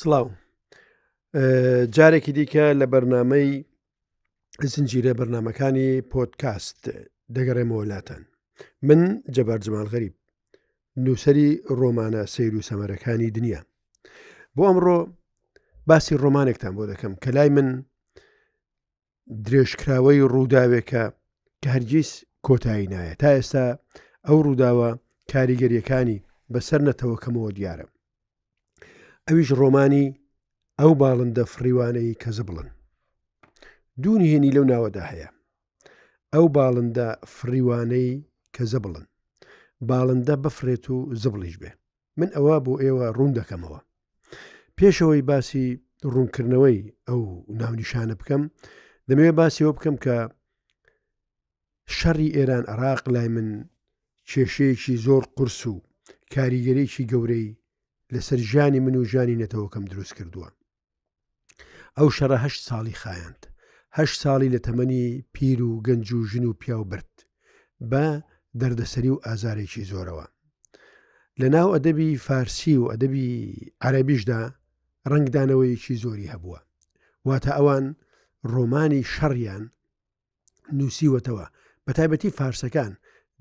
سڵاو جارێکی دیکە لە بەرنامەی زنجیرە بەرنمەکانی پۆدکاست دەگەڕێمەوە لاتان. من جەبار جەمال غەریب، نووسەری ڕۆمانە سەیر و سەمەرەکانی دنیا. بۆ ئەمڕۆ باسی ڕۆمانێکتان بۆ دەکەم کە لای من درێژکراوەی ڕووداوێکە کە هەرگیز کۆتایی نایە. تا ئێستا ئەو ڕووداوە کاریگەریەکانی بەسەر نەتەوەکەمەوە دیارە. ئەویش ڕۆمانی ئەو باڵندە فڕیوانەی کە زبڵن. دوو نهێنی لەو ناوەدا هەیە. ئەو باڵندە فڕیوانەی کە زبڵن، باڵندە بفرێت و زبڵیش بێ. من ئەوە بۆ ئێوە ڕوون دەکەمەوە. پێشەوەی باسی ڕوونکردنەوەی ئەو ناونیشانە بکەم، دەمەوێت باسیەوە بکەم کە شەڕی ئێران عێراق لای من کێشەیەکی زۆر قورس و کاریگەرێکی گەورەی لەسەر ژیانی من و ژیانی نەتەوەکەم دروست کردووە. ئەو شەڕە 8 ساڵی خایاند. 8 ساڵی لە تەمەنی پیر و گەنج و ژن و پیا و برد بە دەردەسەری و ئازارێکی زۆرەوە. لە ناو ئەدەبی فارسی و ئەدەبی عەرەبیشدا ڕەنگدانەوەیەکی زۆری هەبووە. واتە ئەوان ڕۆمانی شەڕیان نووسیوەتەوە، بە تایبەتی فارسەکان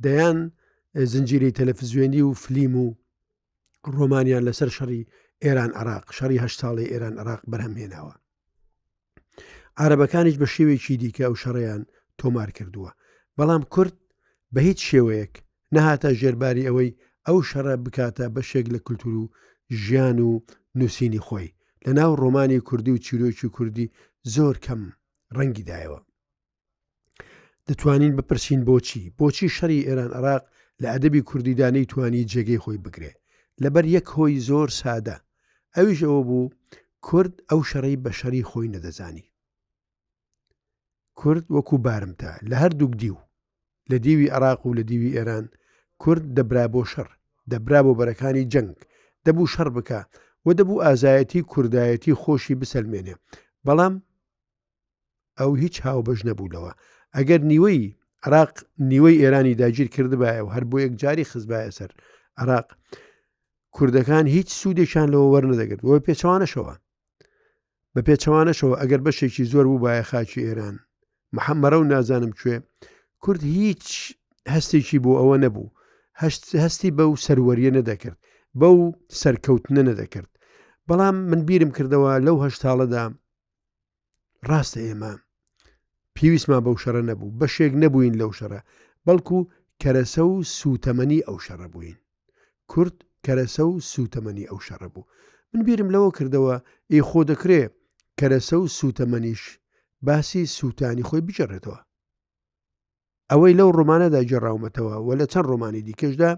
دەیان زنجیرەی تەلەڤیزیۆنی و فلیم و ڕۆمانیان لەسەر شەڕی ئێران عێراق، شەڕی 8 ساڵی ئێران عێراق بەرهەمهێناوە. عەرەبەکانیش بە شێوەیەکی دیکە ئەو شەڕەیان تۆمار کردووە، بەڵام کورد بە هیچ شێوەیەک نەهاتە ژێرباری ئەوەی ئەو شەڕە بکاتە بەشێک لە کولتور و ژیان و نووسینی خۆی. لە ناو ڕۆمانی کوردی و چیرۆکی کوردی زۆر کەم ڕەنگی دایەوە. دەتوانین بپرسین بۆچی شەڕی ئێران عێراق لە ئەدەبی کوردیدانەی توانی جێگەی خۆی بگرێ؟ لەبەر یەک هۆی زۆر سادە، ئەویش ئەوە بوو کورد ئەو شەڕەی بە شەڕی خۆی نەدەزانی. کورد وەکو بارمتە لە هەردووک دیو، لە دیوی عێراق و لە دیوی ئێران کورد دەبرا بۆ شەڕ، دەبرا بۆ بەرەکانی جەنگ، دەبوو شەڕ بکە و دەبوو ئازایەتی کوردایەتی خۆشی بسەلمێنێ. بەڵام ئەو هیچ هاوبەش نەبوولەوە. ئەگەر نیوەی عێراق نیوەی ئێرانی داگیر کردبایە و هەر بۆ یەک جاری خزبایە سەر عێراق، کوردەکان هیچ سوودێکیان لەوە وەرنەدەگرت. وە پێچەوانەشەوە بە پێچەوانەشەوە ئەگەر بەشێکی زۆر بوو بایە خاکی ئێران محەممەرە و نازانم کوێ، کورد هیچ هەستێکی بۆ ئەوە نەبوو، هەستی بەو سەروەریە نەدەکرد، بەو سەرکەوتنە نەدەکرد. بەڵام من بیرم کردەوە لەو 8 ساڵەدا ڕاستە ئێمە پێویستمان بەو شەڕە نەبوو، بەشێک نەبووین لەو شەڕە، بەڵکو کەرەسە و سوتەمەنی ئەو شەڕە بووین. کورد کەرەسە و سوتەمەنی ئەو شەڕە بوو. من بیرم لەوە کردەوە خۆ دەکرێ کەرەسە و سوتەمەنیش باسی سووتانی خۆی بجێڕێتەوە. ئەوەی لەو ڕۆمانەدا جێڕاومەتەوە و لە چەند ڕۆمانی دیکەشدا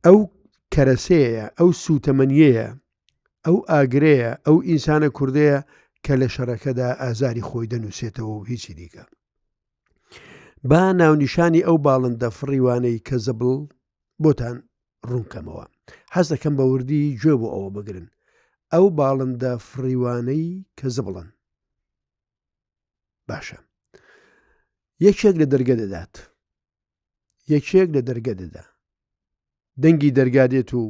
ئەو کەرەسەیە، ئەو سوتەمەنیەیە، ئەو ئاگرەیە، ئەو ئینسانە کوردەیە کە لە شەڕەکەدا ئازاری خۆی دەنووسێتەوە و هیچی دیکە. با ناونیشانی ئەو باڵندە فڕیوانەی کە زەبڵ بۆتان ڕوونکەمەوە. حەز دەکەم بە وردی گوێ بۆ ئەوە بگرن. ئەو باڵندە فڕیوانەی کە زبڵن. باشە، یەکێک لە دەرگە دەدات، یەکێک لە دەرگە دەدا، دەنگی دەرگادێت و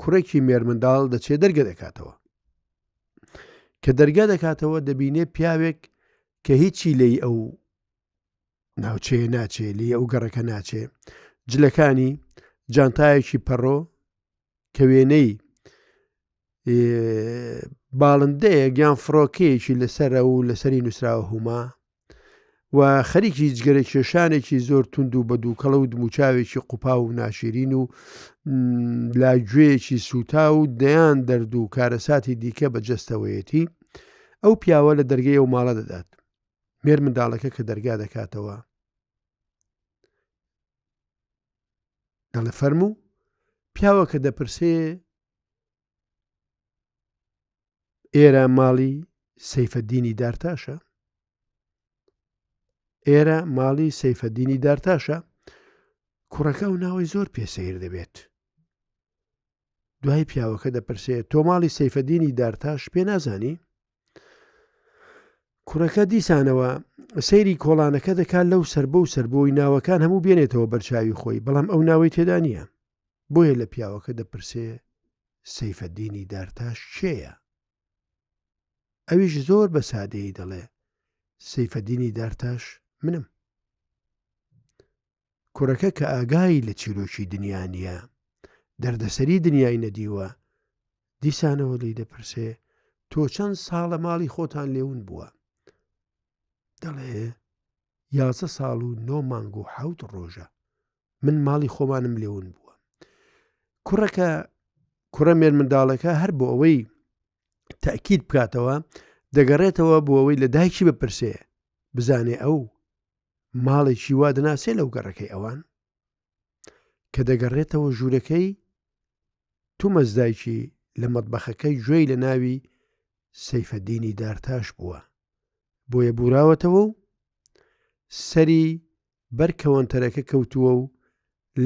کوڕێکی مێرمنداڵ دەچێت دەرگە دەکاتەوە. کە دەرگا دەکاتەوە دەبینێ پیاوێک کە هیچی لی ئەو ناوچەیە ناچێ، لی ئەو گەڕەکە ناچێ، جلەکانی جانتایەکی پەڕۆ کە وێنەی باڵندەیە گیان فڕۆکەیەکی لەسەرە و لەسەری نووسراوە هوما و خەریکی جگەرە کێشانێکی زۆر تونند و بە دووکەڵە و دموچاوێکی قوپا و ناشرین و لاگوێیەکی سوتا و دەیان دەرد و کارەساتی دیکە بە جەستەوەیەتی ئەو پیاوە لە دەرگەی ئەو ماڵە دەدات. مێر منداڵەکە کە دەرگا دەکاتەوە دەڵێ فەرموو. پیاوە کە دەپرسێ ئێرە ماڵی سەیفەدینی دارتاشە؟ ئێرە ماڵی سەیفەدینی دارتاشە؟ کوڕەکە و ناوی زۆر پێسەیر دەبێت. دوای پیاوەکە دەپرسێ تۆ ماڵی سەیفەدینی دارتاش پێ نازانی؟ کوڕەکە دیسانەوە سەیری کۆڵانەکە دەکات لەو سەر بەو سەر بۆی ناوەکان هەموو بێنێتەوە بەرچاوی خۆی، بەڵام ئەو ناوەی تێدا نییە. بۆیە لە پیاوەکە دەپرسێ سەیفەددینی دارتاش کێیە؟ ئەویش زۆر بە سادەیی دەڵێ سەیفەددینی دارتاش منم. کوڕەکە کە ئاگای لە چیرۆکی دنیا نییە، دەردەسەری دنیای نەدیوە، دیسانەوە لی دەپرسێ تۆ چەند ساڵە ماڵی خۆتان لێون بووە؟ دەڵێ 11 ساڵ و 9 مانگ و 7 ڕۆژە من ماڵی خۆمانم لێون بووە. کوڕە مێر منداڵەکە هەر بۆ ئەوەی تەئکید بکاتەوە دەگەڕێتەوە بۆ ئەوەی لە دایکی بپرسێ بزانێ ئەو ماڵێکی وا دەناسێ لەو گەڕەکەی ئەوان. کە دەگەڕێتەوە ژوورەکەی تومەز دایکی لە مەتبەخەکەی گوێی لە ناوی سەیفەددینی دارتاش بووە، بۆیە بوراوەتەوە و سەری بەر کەوەنتەرەکە کەوتووە و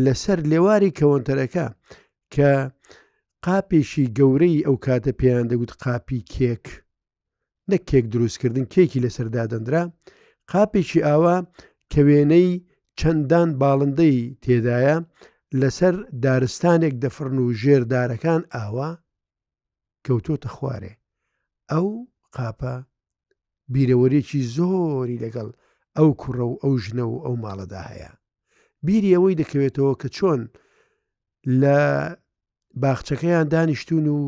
لەسەر لێواری کەوەنتەرەکە کە قاپێکی گەورەی ئەو کاتە پێیان دەگوت قاپی کێک، نەک کێک دروستکردن، کێکی لەسەردا دەندرا، قاپێکی ئاوا کە وێنەی چەندان باڵندەی تێدایە لەسەر دارستانێک دەفڕن و ژێردارەکان ئاوا کەوتۆتە خوارێ. ئەو قاپە بیرەوەرێکی زۆری لەگەڵ ئەو کوڕە و ئەو ژنە و ئەو ماڵەدا هەیە. بیری ئەوەی دەکەوێتەوە کە چۆن لە باخچەکەیان دانیشتون و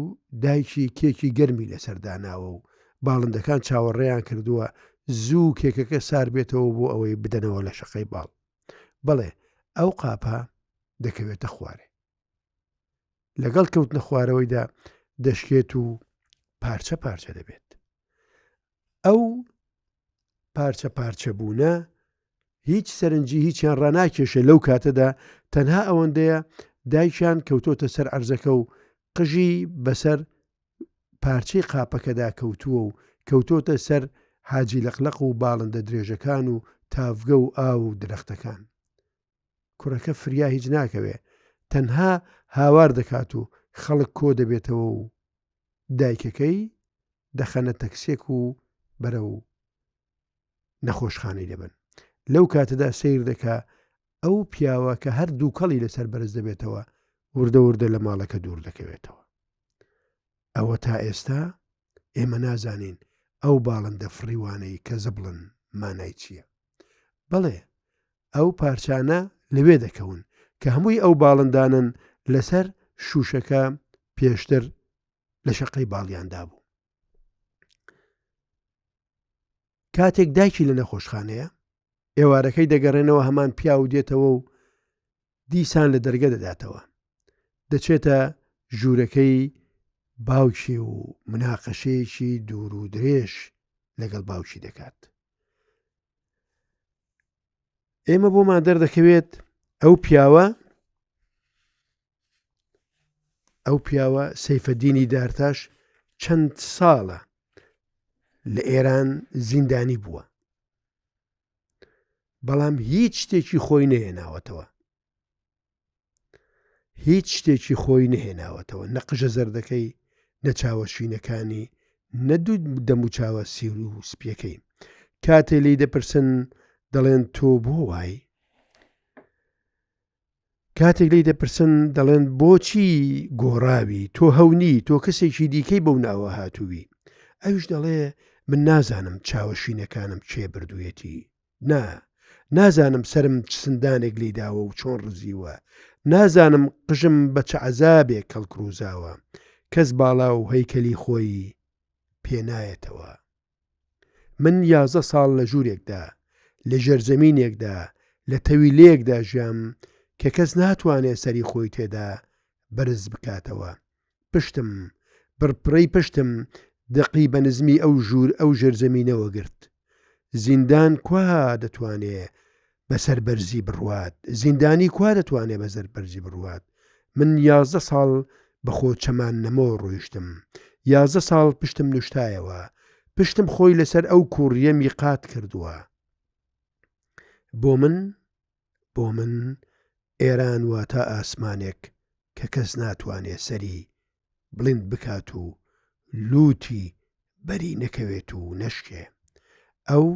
دایکی کێکی گەرمی لەسەرداناوە و باڵندەکان چاوەڕێیان کردووە زوو کێکەکە سار بێتەوە بۆ ئەوەی بدەنەوە لە شەقەی باڵ. بەڵێ ئەو قاپە دەکەوێتە خوارێ، لەگەڵ کەوتنە خوارەوەیدا دەشکێت و پارچە پارچە دەبێت. ئەو پارچە پارچە بوونە هیچ سەرنجی هیچیان ڕناکێشە. لەو کاتەدا تەنها ئەوەندەیە دایکیان کەوتۆتە سەر ئەرزەکە و قژی بەسەر پارچەی قاپەکەدا کەوتووە و کەوتۆتە سەر حاجی لەقلەق و باڵندە درێژەکان و تافگە و ئاو و درەختەکان. کوڕەکە فریا هیچ ناکەوێ، تەنها هاوار دەکات و خەڵک کۆ دەبێتەوە و دایکەکەی دەخەنە تەکسێک و بەرەو نەخۆشخانەی دەبن. لەو کاتەدا سیر دەکا ئەو پیاوە کە هەر دوو کەڵی لەسەر بەرز دەبێتەوە وردە وردە لە ماڵەکە دوور دەکەوێتەوە. ئەوە تا ئێستا ئێمە نازانین ئەو باڵندە فڕیوانەی کە زەبڵن مانای چییە. بەڵێ ئەو پارچانە لەوێ دەکەون کە هەمووی ئەو باڵندانن لەسەر شوشەکە پێشتر لە شەقەی باڵیاندا بوو. کاتێک دایکی لە نەخۆشخانەیە ئێوارەکەی دەگەڕێنەوە هەمان پیا و دێتەوە و دیسان لە دەرگە دەداتەوە، دەچێتە ژوورەکەی باوکی و مناقەشەیەکی دوور و درێژ لەگەڵ باوکی دەکات. ئێمە بۆمان دەردەکەوێت ئەو پیاوە سەیفەددینی دارتاش چەند ساڵە لە ئێران زیندانی بووە، بەڵام هیچ شتێکی خۆی نەهێناوەتەوە، هیچ شتێکی خۆی نەهێناوەتەوە، نە قژە زەردەکەی، نە چاوەشینەکانی، نە دوو دەموچاوە سیر و سپیەکەی. کاتێ لی دەپرسن دەڵێن تۆ بۆ وای؟ کاتێک لی دەپرسن دەڵێن بۆچی گۆڕاوی؟ تۆ هەونی، تۆ کەسێکی دیکەی بەو ناوە هاتووی. ئەوش دەڵێ من نازانم چاوەشینەکانم کێ بردوویەتی، نازانم سرم چ سندانێک لی داوە و چۆن ڕزیوە، نازانم قژم بە چ عەزابێک کەڵکروزاوە، کەس باڵا و هەیکەلی خۆی پێنایەتەوە. من 11 ساڵ لە ژوورێکدا، لە ژێرزەمینێکدا، لە تەویلەیەکدا ژیام کە کەس ناتوانێت سەری خۆی تێدا بەرز بکاتەوە. پشتم پڕپڕەی پشتم دقی بە نزمی ئەو ژێرزەمینەوە گرت. زیندان کوا دەتوانێت بەسەر بەرزی بڕوات، زیندانی کوا دەتوانێت بەسەر بەرزی بڕوات. من 11 ساڵ بەخۆ چەمان نەمەوە ڕۆیشتم، 11 ساڵ پشتم نوشتایەوە، پشتم خۆی لەسەر ئەو کوڕیە میقات کردووە. بۆ من ئێران واتە ئاسمانێک کە کەس ناتوانێت سەری بڵند بکات و لوتی بەری نەکەوێت و نەشکێ. ئەو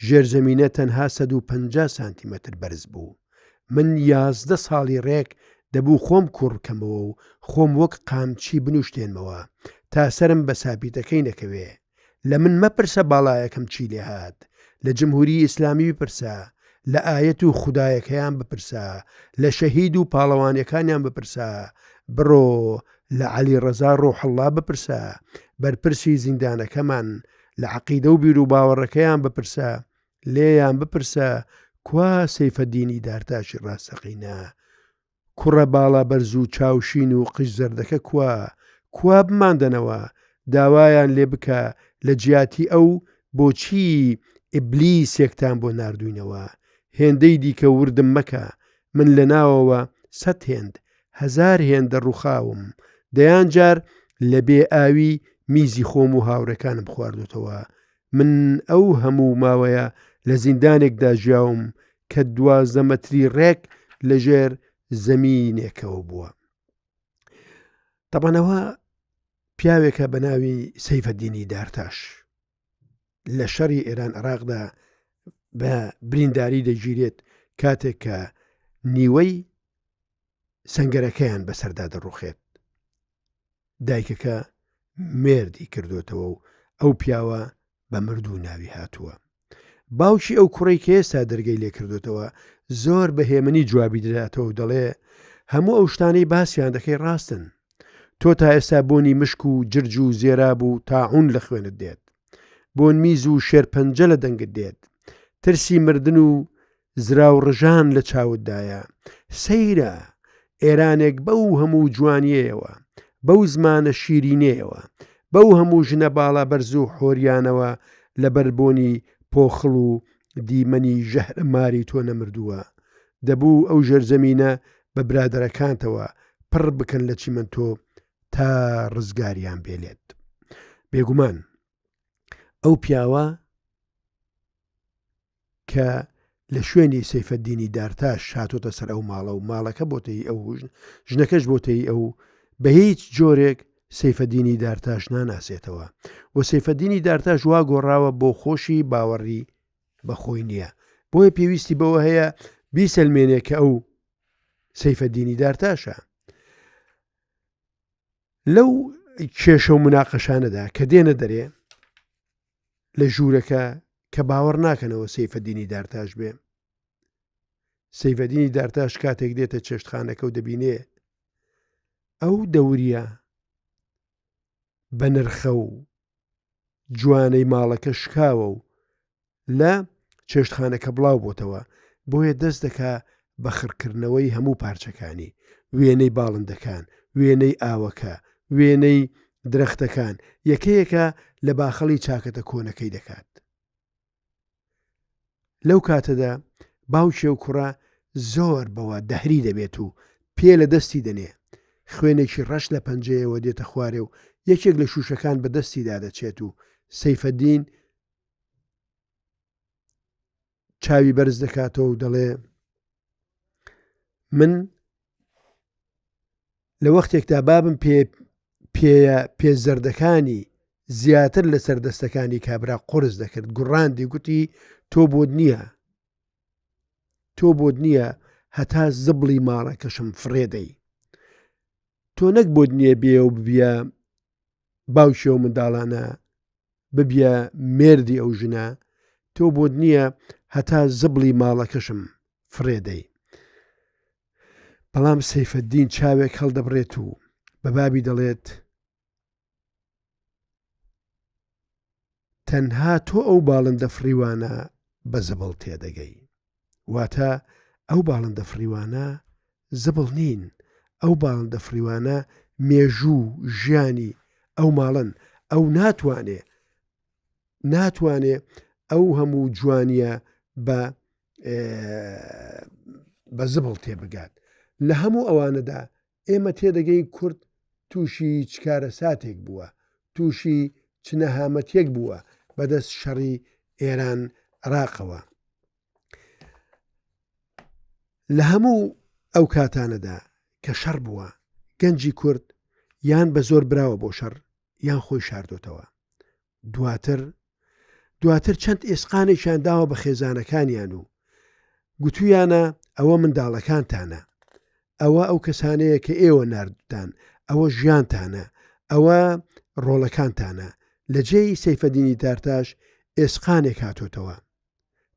ژێرزەمینە تەنها 150 سانتیمەتر بەرز بوو. من 11 ساڵی ڕێک دەبوو خۆم کوڕکەمەوە و خۆم وەک قامچی بنوشتێنمەوە تا سرم بە سابیتەکەی نەکەوێ. لە من مەپرسە باڵایەکەم چی لێ هات، لە جمهوری ئیسلامی بپرسە، لە ئایەت و خودایەکەیان بپرسە، لە شەهید و پاڵەوانیەکانیان بپرسە، بڕۆ لە عەلی ڕەزا ڕۆحەڵڵا بپرسە، بەرپرسی زیندانەکەمان لە عەقیدە و بیر و باوەڕەکەیان بپرسە، لێیان بپرسە کوا سەیفەدینی دارتاشی ڕاستەقینە، کوڕە باڵا بەرز و چاوشین و قژ زەردەکە کوا بماندنەوە، داوایان لێ بکە لە جیاتی ئەو بۆچی ئیبلیسێکتان بۆ ناردوینەوە. هێندەی دیکە وردم مەکە، من لە ناوەوە 100 هێند 1000 هێندە ڕووخاوم، دەیان جار لە بێ ئاوی میزی خۆم و هاوڕەکانم خواردوتەوە. من ئەو هەموو ماوەیە لە زیندانێکدا ژیاوم کە 12 مەتری ڕێک لەژێر زەمینێکەوە بووە. تەبەنەوە پیاوێکە بە ناوی سەیفەدینی دارتاش لە شەڕی ئێران عێراقدا بە برینداری دەگیرێت کاتێک کە نیوەی سەنگەرەکەیان بەسەردا دەڕوخێت. دایکەکە مێردی کردوتەوە و ئەو پیاوە بە مردوو ناوی هاتووە. باوکی ئەو کوڕی کە ئێستا دەرگەی لێ کردوتەوە زۆر بەهێمنی جوابی دەداتەوە و دەڵێ هەموو ئەو شتانەی باسییان دەکەی ڕاستن. تۆ تا ئێستا بۆنی مشک و جرج و زێراب و تاعون لە خوێنت دێت، بۆن میز و شێرپەنجە لە دەنگت دێت، ترسی مردن و زرا و ڕژان لە چاوتدایە. سەیرە ئێرانێک بەو هەموو جوانیەوە، بەو زمانە شیرینەیەوە، بەو هەموو ژنە باڵا بەرز و حۆریانەوە لە بەربۆنی پۆخڵ و دیمەنی ژەهرە ماری تۆ نەمردووە. دەبوو ئەو ژێرزەمینە بە برادەرەکانتەوە پڕ بکەن لە چیمەنتۆ تا ڕزگاریان بێلێت. بێگومان ئەو پیاوە کە لە شوێنی سەیفەدینی دارتاش هاتۆتە سەر ئەو ماڵە و ماڵەکە بۆتەی ئەو ژنەکەش بۆتەی ئەو بە هیچ جۆرێک سەیفەدینی دارتاش ناناسێتەوە و سەیفەدینی دارتاش وا گۆڕاوە بۆ خۆشی باوەڕی بەخۆی نییە. بۆیە پێویستی بەوە هەیە بیسەلمێنێ کە ئەو سەیفەدینی دارتاشە. لەو کێشە و مناقەشانەدا کە دێنە دەرێ لە ژوورەکە کە باوەڕ ناکەنەوە سەیفەدینی دارتاش بێ، سەیفەدینی دارتاش کاتێک دێتە چێشتخانەکە و دەبینێ ئەو دەوریە بە نرخە و جوانەی ماڵەکە شکاوە و لە چێشتخانەکە بڵاو بۆتەوە، بۆیە دەست دەکا بە خڕکردنەوەی هەموو پارچەکانی، وێنەی باڵندەکان، وێنەی ئاوەکە، وێنەی درەختەکان، یەکەیەکە لە باخەڵی چاکەتە کۆنەکەی دەکات. لەو کاتەدا باوکی و کوڕە زۆر بەوە دەهری دەبێت و پێ لە دەستی دەنێ، خوێنێکی ڕەش لە پەنجەیەوە دێتە خوارێ و یەکێک لە شوشەکان بە دەستیدا دەچێت و سەیفەدین چاوی بەرز دەکاتەوە و دەڵێ من لە وەختێکدا بابم پێزەردەکانی زیاتر لە سەردەستەکانی کابرا قرس دەکرد، گوڕاندی گوتی تۆ بۆت نییە هەتا زبڵی ماڵەکەشم فڕێدەی، تۆ نەک بۆت نییە بێ و ببیە باوشێ و منداڵانە ببیە مێردی ئەو ژنە، تۆ بۆت نییە هەتا زبڵی ماڵەکەشم فڕێدەی. بەڵام سەیفەدین چاوێک هەڵدەبڕێت و بە بابی دەڵێت تەنها تۆ ئەو باڵندە فڕیوانە بە زبڵ تێدەگەی، واتە ئەو باڵندە فڕیوانە زبڵ نین، ئەو باڵندە فڕیوانە مێژوو ژیانی ئەو ماڵن، ئەو ناتوانێ ئەو هەموو جوانیە بە زبڵ تێبگات. لە هەموو ئەوانەدا ئێمە تێدەگەین کورد تووشی چکارە ساتێک بووە، تووشی چنەهامەتێک بووە بەدەست شەڕی ئێران عێراقەوە. لە هەموو ئەو کاتانەدا کە شەڕ بووە گەنجی کورد یان بە زۆر براوە بۆ شەڕ یان خۆی شاردۆتەوە. دواتر چەند ئێسقانێکیان داوە بە خێزانەکانیان و گوتویانە ئەوە منداڵەکانتانە، ئەوە ئەو کەسانەیە کە ئێوە ناردتان، ئەوە ژیانتانە، ئەوە ڕۆڵەکانتانە. لە جێی سەیفەدینی تارتاش ئێسقانێک هاتۆتەوە،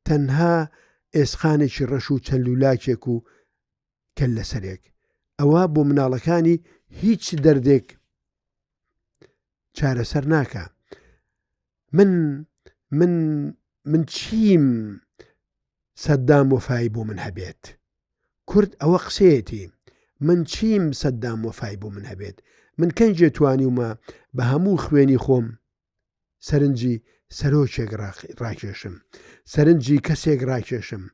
تەنها ئێسقانێکی ڕەش و چەند لولاکێک و کەل لەسەرێک. ئەوە بۆ مناڵەکانی هیچ دەردێک چارەسەر ناکە. من چیم سەددام وەفای بۆ من هەبێت؟ کورد ئەوە قسەیەتی، من چیم سەددام وەفای بۆ من هەبێت؟ من کەنجێ توانیومە بە هەموو خوێنی خۆم سەرنجی سەرۆکێک ڕاکێشم، سەرنجی کەسێک ڕاکێشم.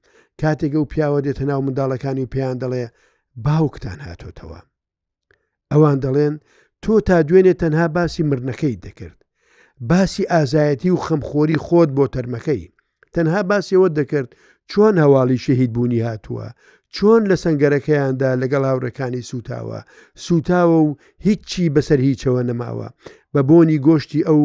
کاتێک ئەو پیاوە دێتە ناو منداڵەکانی و پێیان دەڵێ باوکتان هاتۆتەوە، ئەوان دەڵێن تۆ تا دوێنێ تەنها باسی مردنەکەی دەکرد، باسی ئازایەتی و خەمخۆری خۆت بۆ تەرمەکەی، تەنها باسیەوە دەکرد چۆن هەواڵی شەهید بوونی هاتووە، چۆن لە سەنگەرەکەیاندا لەگەڵ هاوڕەکانی سوتاوە و هیچی بەسەر هیچەوە نەماوە. بە بۆنی گۆشتی ئەو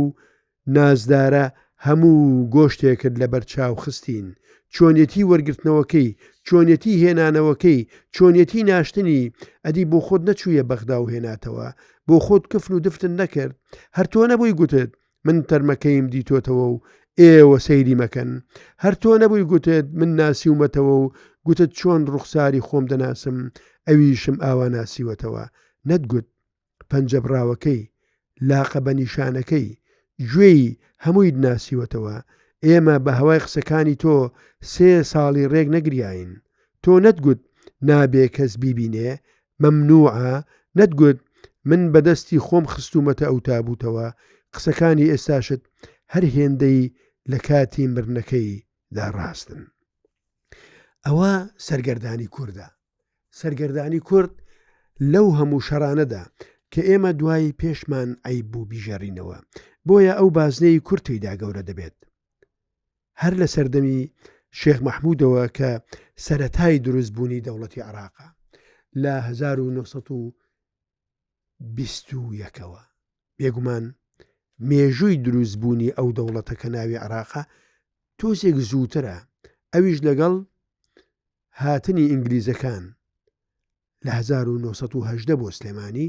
نازدارە هەموو گۆشتێکرد لە بەرچاو خستین، چۆنیەتی وەرگرتنەوەکەی، چۆنیەتی هێنانەوەکەی، چۆنیەتی ناشتنی. ئەدی بۆ خۆت نەچوویە بەغدا و هێناتەوە، بۆ خۆت کفن و دفتن نەکرد. هەر تۆ نەبووی گوتت من تەرمەکەیم دیتۆتەوە و ئێوە سەیری مەکەن؟ هەر تۆ نەبووی گوتت من ناسیومەتەوە و گوتت چۆن ڕوخساری خۆم دەناسم، ئەویشم ئاوا ناسیوەتەوە؟ نەتگوت پەنجەبراوەکەی، لاقە بە نیشانەکەی، گوێی هەمووی ناسیوەتەوە. ئێمە بە هەوای قسەکانی تۆ 3 ساڵی ڕێک نەگریاین. تۆ نەتگوت نابێ کەس بیبینێ، مەمنوعە. نەتگوت من بەدەستی خۆم خستومەتە ئەو تابوتەوە. قسەکانی ئێستاشت هەر هێندەی لە کاتی مردنەکەی داڕاستن. ئەوە سەرگەردانی کووردە. سەرگەردانی کورد لەو هەموو شەڕانەدا کە ئێمە دوای پێشمان عەیب بوو بیژەڕینەوە، بۆیە ئەو بازنەی کورتیدا گەورە دەبێت. هەر لە سەردەمی شێخ مەحموودەوە کە سەرەتای دروستبوونی دەوڵەتی عێراقە لە 1920ەوە، بێگومان مێژووی دروستبوونی ئەو دەوڵەتە کە ناوی عێراقە تۆزێک زووترە، ئەویش لەگەڵ هاتنی ئینگلیزەکان لە 1970 بۆ سلێمانی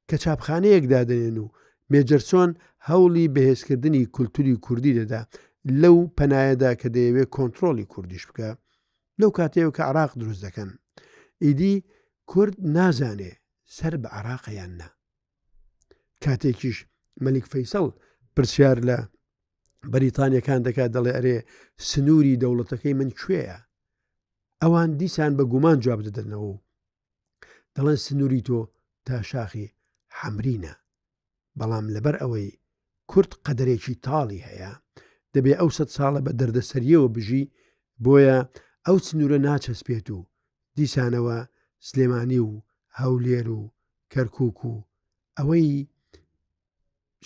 کە چاپخانەیەک دادنێن و مێجەرچۆن هەوڵی بەهێزکردنی کولتوری کوردی دەدا لەو پەنایەدا کە دەیەوێت کۆنتترۆلی کوردیش بکە. لەو کاتێک کە عێراق دروست دەکەن، ئیدی کورد نازانێ سەر بە عێراقیان نا. کاتێکیش مەلیک فەیسەڵ پرسیار لە بەریتانیەکان دەکات، دەڵێ ئەرێ سنووری دەوڵەتەکەی من کوێیە؟ ئەوان دیسان بە گومان جواب دەدەنەوە، دەڵێن سنووری تۆ تا شاخی حەمرینە. بەڵام لەبەر ئەوەی کورد قەدرێکی تاڵی هەیە، دەبێ ئەو 100 ساڵە بە دەردەسەریەوە بژی، بۆیە ئەو سنوورە ناچەسپێت و دیسانەوە سلێمانی و هەولێر و کەرکووک و ئەوەی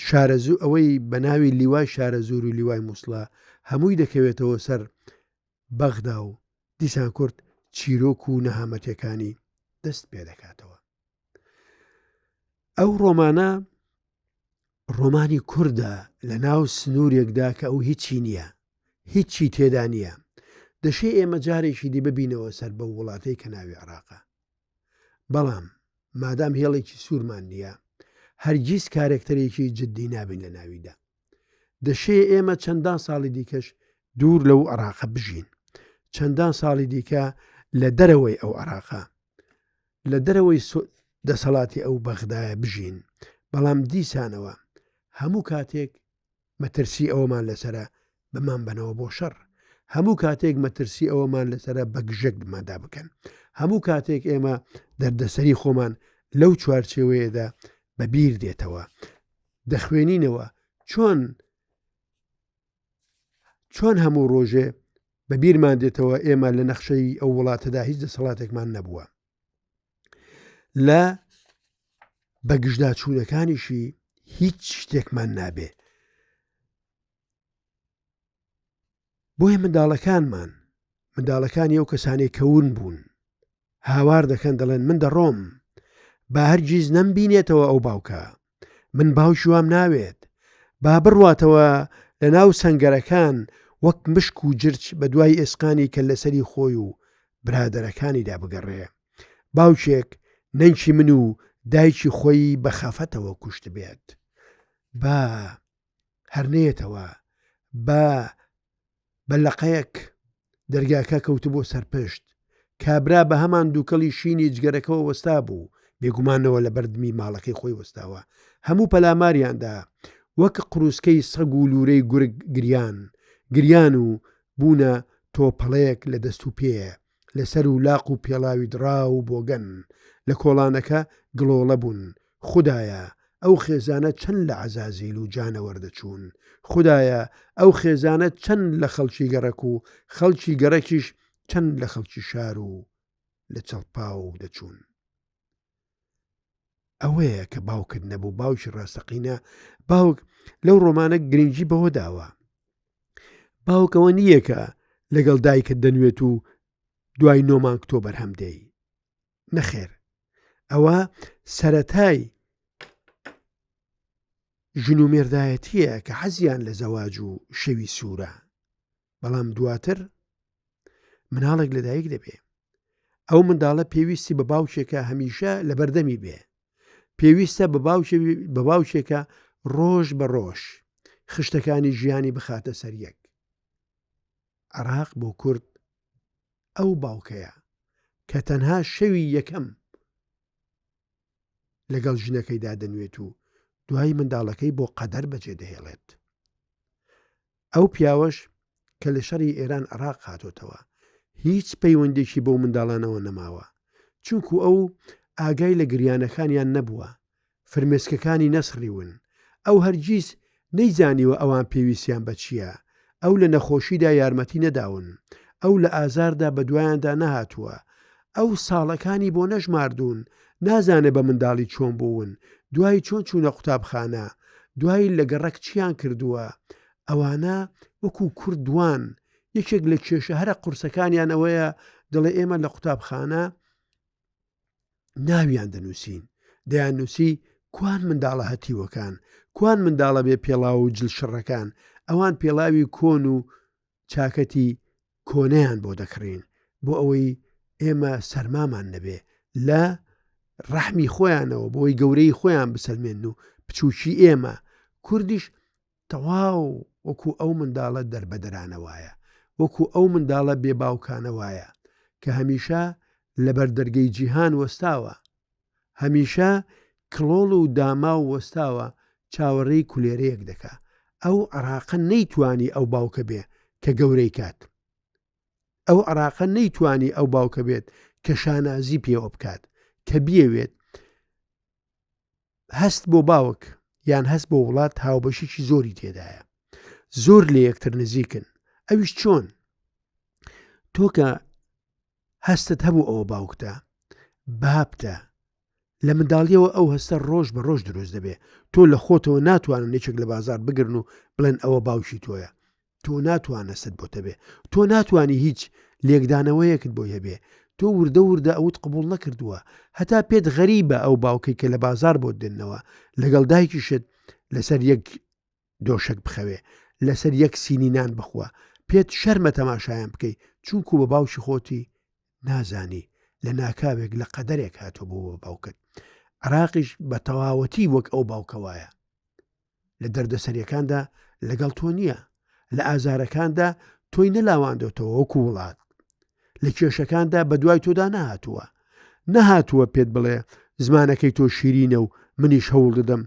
شارەزوو، ئەوەی بە ناوی لیوای شارەزور و لیوای مووسڵە هەمووی دەکەوێتەوە سەر بەغدا و دیسان کورد چیرۆک و نەهامەتەکانی دەست پێ دەکاتەوە. ئەو ڕۆمانە ڕۆمانی کووردە لە ناو سنوورێکدا کە ئەو هیچی نییە، هیچی تێدا نییە. دەشێ ئێمە جارێکی دی ببینەوە سەر بە وڵاتەی کە ناوی عێراقە. بەڵام مادام هێڵێکی سوورمان نییە، هەرگیز کارێکتەرێکی جددی نابین لە ناویدا. دەشێ ئێمە چەندان ساڵی دیکەش دوور لەو عێراقە بژین، چەندان ساڵی دیکە لە دەرەوەی ئەو عێراقە، لە دەرەوەی دەسەڵاتی ئەو بەغدایە بژین. بەڵام دیسانەوە هەموو کاتێک مەترسی ئەوەمان لەسرە بمان بنەوە بۆ شەڕ، هەموو کاتێک مەترسی ئەوەمان لەسرە بەگژێک مادا بکەن، هەموو کاتێک ئێمە دەردەسەری خۆمان لەو چوارچێوەیەدا بەبیر دێتەوە، دەخوێنینەوە چۆن هەموو ڕۆژێ بەبیرمان دێتەوە ئێمە لە نەخشەی ئەو وڵاتەدا هیچ دەسەڵاتێکمان نەبووە. لە بەگژدا چوونەکانیشی هیچ شتێکمان نابێ. بۆیە منداڵەکانی ئەو کەسانی کەون بوون هاوار دەکەن، دەڵێن من دەڕۆم، با هەرگیز نەمبینێتەوە ئەو باوکە، من باوکی وام ناوێت، با بڕواتەوە لە ناو سەنگەرەکان وەک مشک و جرچ بە دوای ئێسقانی کە لەسەری خۆی و برادەرەکانیدا بگەڕێ. باوکێک نەنچی من و دایکی خۆی بە خافەتەوە کوشت بێت با هەرنێتەوە بە لەقەیەک دەرگاکە کەوت بۆ سەرپشت کابرا بە هەمان دووکەڵی شینی جگەرەکەەوە وەستا بوو بێگومانەوە لە بەردمی ماڵەکەی خۆی وەستاوە هەموو پەلاماریاندا وەک قروسکەی سەگ و لورەی گورگ گریان و بوونە تۆپەڵەیەک لە دەست و پێ لەسەر و لاق و پێڵاوی درا و بۆگەن لە کۆڵانەکە گڵۆڵە بوون خودایە ئەو خێزانە چەند لە عەزازیل و جانەوەردەچوون خودایە ئەو خێزانە چەند لە خەڵکی گەڕەک و خەڵکی گەڕەکیش چەند لە خەڵکی شار و لە چەڵپاو دەچوون ئەوەیە کە باوکت نەبوو باوکی ڕاستەقینە باوک لەو ڕۆمانە گرنگی بەوە داوە باوکەوە نییە کە لەگەڵ دایکت دەنوێت و دوای 9 مانگ تۆ بەرهەمدەی نەخێر ئەوە سەرەتای ژن و مێردایەتیە کە حەزیان لە زەواج و شەوی سوورە بەڵام دواتر مناڵێک لەدایک دەبێ ئەو منداڵە پێویستی بە باوچێکە هەمیشە لە بەردەمی بێ پێویستە بە باوچێکە ڕۆژ بە ڕۆژ خشتەکانی ژیانی بخاتە سەریەک عراق بۆ کورد ئەو باوکەیە کە تەنها شەوی یەکەم لەگەڵ ژنەکەیدا دەنوێت و دوای منداڵەکەی بۆ قەدەر بەجێ دەهێڵێت ئەو پیاوەش کە لە شەڕی ئێران عراق هاتۆتەوە هیچ پەیوەندێکی بەو منداڵانەوە نەماوە چونکو ئەو ئاگای لە گریانەکانیان نەبووە فرمێسکەکانی نەسڕیون ئەو هەرگیز نەیزانیوە ئەوان پێویستیان بە چییە ئەو لە نەخۆشیدا یارمەتی نەداون ئەو لە ئازاردا بە دوایاندا نەهاتووە ئەو ساڵەکانی بۆ نەژماردوون نازانێ بە منداڵی چۆن بوون دوای چۆن چوونە قوتابخانە دوای لە گەڕەک چیان کردووە ئەوانە وەکو کوردوان یەکێک لە کێشە هەرە قورسەکانیان ئەوەیە دەڵێ ئێمە لە قوتابخانە ناویان دەنووسین دەیان نووسی کوان منداڵە هەتیوەکان کوان منداڵە بێ پێڵاو و جلشڕەکان ئەوان پێڵاوی کۆن و چاکەتی کۆنەیان بۆ دەکڕین بۆ ئەوەی ئێمە سەرمامان نەبێ لە ڕەحمی خۆیانەوە بۆی گەورەی خۆیان بسەلمێن و بچووکی ئێمە کوردیش تەواو وەکو ئەو منداڵە دەربەدەرانەوایە وەکو ئەو منداڵە بێباوکانەوایە کە هەمیشە لە بەردەرگەی جیهان وەستاوە هەمیشە کڵۆڵ و داما و وەستاوە چاوەڕێی کولێرەیەک دەکا ئەو عراقە نەیتوانی ئەو باوکە بێ کە گەورەی کات ئەو عراقە نەیتوانی ئەو باوکە بێت کە شانازی پێوە بکات کە بیەوێت هەست بۆ باوک یان هەست بۆ وڵات هاوبەشێکی زۆری تێدایە زۆر لە یەکتر نزیکن ئەویش چۆن تۆ کە هەستت هەبوو ئەوە باوکتە بابتە لە منداڵیەوە ئەو هەستە ڕۆژ بە ڕۆژ دروست دەبێ تۆ لە خۆتەوە ناتوانن نێچێک لە بازار بگرن و بڵێن ئەوە باوکی تۆیە تۆ ناتوانە ست بۆتە بێ تۆ ناتوانی هیچ لێکدانەوەیەکت بۆ هەبێ تۆ وردە وردە ئەوت قبول نەکردووە هەتا پێت غەریبە ئەو باوکەی کە لە بازار بۆ دێنەوە لەگەڵ دایکیشت لەسەر یەک دۆشک بخەوێ لەسەر یەک سینی نان بخوە پێت شەرمە تەماشایان بکەی چونکو بە باوشی خۆتی نازانی لە ناکاوێک لە قەدەرێک هاتۆ بۆ باوکت عراقیش بە تەواوەتی وەک ئەو باوکەوایە لە دەردەسەریەکاندا لەگەڵ تۆ نییە لە ئازارەکاندا تۆی نەلاواندەوتەوە وەکو وڵات لە کێشەکاندا بە دوای تۆدا نەهاتووە پێت بڵێ زمانەکەی تۆ شیرینە و منیش هەوڵ دەدەم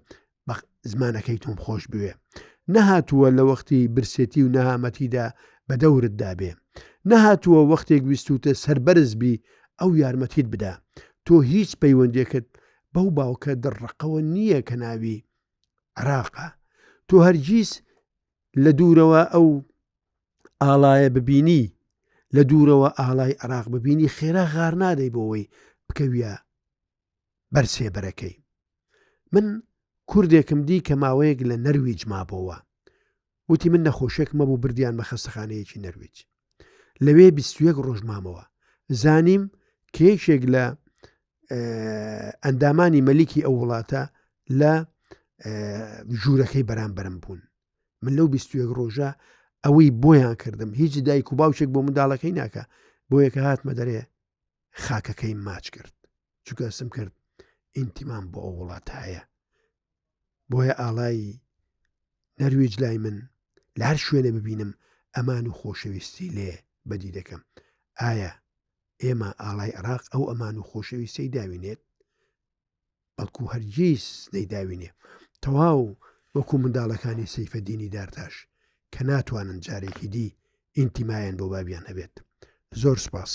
بە زمانەکەی تۆم خۆش بوێ نەهاتووە لە وەختی برسێتی و نەهامەتیدا بە دەورت دابێ نەهاتووە وەختێک ویستوتە سەربەرزبی ئەو یارمەتیت بدا تۆ هیچ پەیوەندێکت بەو باوکە دڕقەوە نییە کە ناوی عراقە تۆ هەرگیز لە دوورەوە ئەو ئاڵایە ببینی لە دوورەوە ئاڵای عراق ببینی خێرا غار نادەی بۆەوەی بکەویە بەرسێبەرەکەی من کوردێکم دی کە ماوەیەک لە نەرویج مابۆوە وتی من نەخۆشێک مەبوو بردیان بە خەستەخانەیەکی نەرویج لەوێ 21 ڕۆژ مامەوە زانیم کێشێک لە ئەندامانی مەلیکی ئەو وڵاتە لە ژوورەکەی بەرامبەرم بوون من لەو 21 ڕۆژە ئەوەی بۆیان کردم هیچ دایک و باوچێک بۆ منداڵەکەی ناکە بۆ یەکە هاتمە دەرێ خاکەکەی ماچ کرد چونکە ئەسم کرد ئینتیمان بۆ ئەو وڵات هەیە. بۆیە ئاڵای نەروێج لای من لە هەر شوێنە ببینم ئەمان و خۆشەویستی لێ بەدی دەکەم. ئایا ئێمە ئاڵای عێراق ئەو ئەمان و خۆشەویستەی داوینێت؟ بەڵکو هەرگیز نەیداوینێ. تەواو وەکو منداڵەکانی سەیفەدینی دارتاش کە ناتوانن جارێکی دی ئینتیمایان بۆ بابیان هەبێت. زۆر سوپاس.